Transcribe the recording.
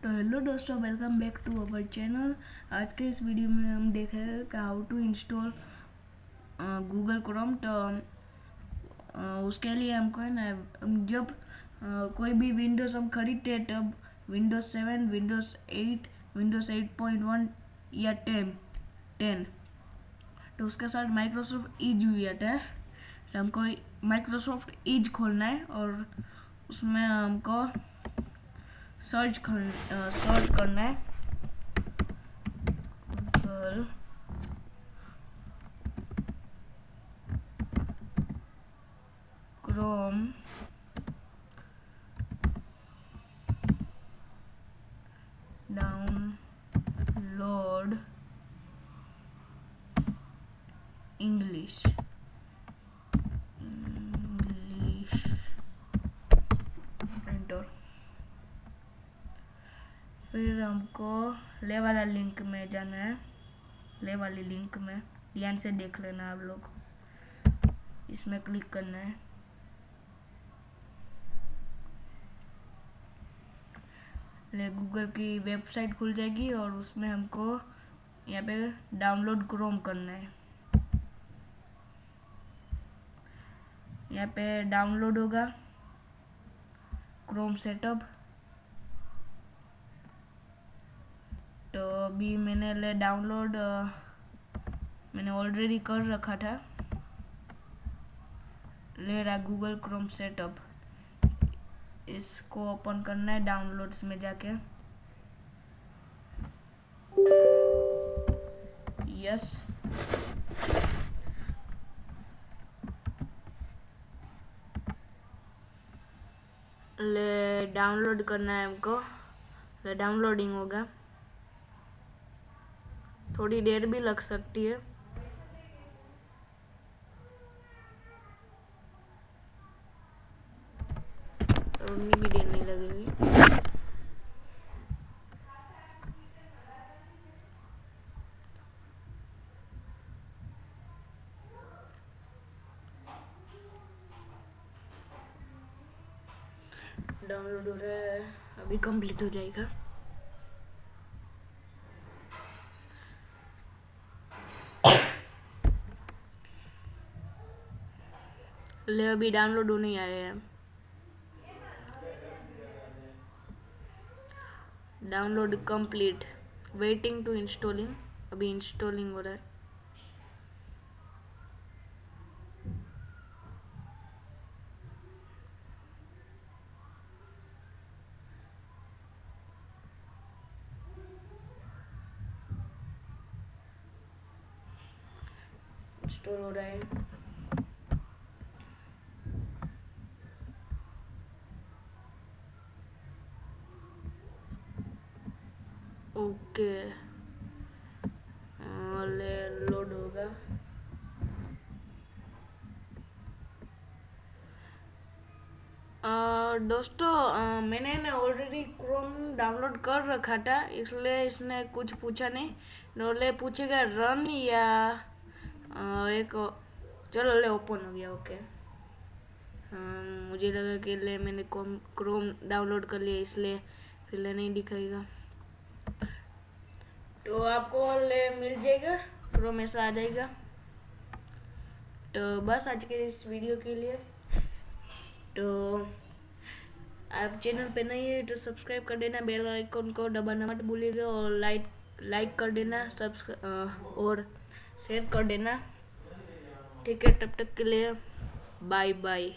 तो हेलो दोस्तों, welcome back to our channel. आज के इस वीडियो में हम देखेंगे कि how to install Google Chrome. तो उसके लिए हमको है ना, जब कोई भी विंडोज़ हम खरीदते हैं तब विंडोज़ 7, विंडोज़ 8, विंडोज़ 8.1 या 10 तो उसके साथ माइक्रोसॉफ्ट ईज भी आता है। तो हमको माइक्रोसॉफ्ट ईज खोलना है और उसमें हमको सर्च करना है Google Chrome download English enter. फिर हमको ले वाला लिंक में जाना है। ले वाली लिंक में ध्यान से देख लेना आप लोग, इसमें क्लिक करना है। ले गूगल की वेबसाइट खुल जाएगी और उसमें हमको यहाँ पे डाउनलोड क्रोम करना है। यहाँ पे डाउनलोड होगा क्रोम सेटअप। तो अभी मैंने डाउनलोड मैंने ऑलरेडी कर रखा था। ले रहा गूगल क्रोम सेटअप, इसको ओपन करना है डाउनलोड्स में जाके। यस, ले डाउनलोड करना है हमको। ले डाउनलोडिंग होगा, थोड़ी देर भी लग सकती है। उतनी भी देर नहीं लगेगी। डाउनलोड हो रहा है, अभी कंप्लीट हो जाएगा। ले अभी डाउनलोड होने आए हैं। Download complete, waiting to installing. अभी इंस्टॉलिंग हो रहा है। इंस्टॉल हो रहा है। ओके, ले लोड होगा। दोस्तों, मैंने ना ऑलरेडी क्रोम डाउनलोड कर रखा था, इसलिए इसने कुछ पूछा नहीं। नॉले पूछेगा रन या एक। चलो ले ओपन हो गया। ओके, मुझे लगा कि ले मैंने क्रोम डाउनलोड कर लिया, इसलिए फिर ले नहीं दिखाएगा। तो आपको ले मिल जाएगा, क्रोम ऐसा आ जाएगा। तो बस आज के इस वीडियो के लिए, तो आप चैनल पे नहीं है तो सब्सक्राइब कर देना, बेल आइकन को दबाना मत भूलिएगा, और लाइक कर देना, और शेयर कर देना। ठीक है, तब तक के लिए बाय बाय।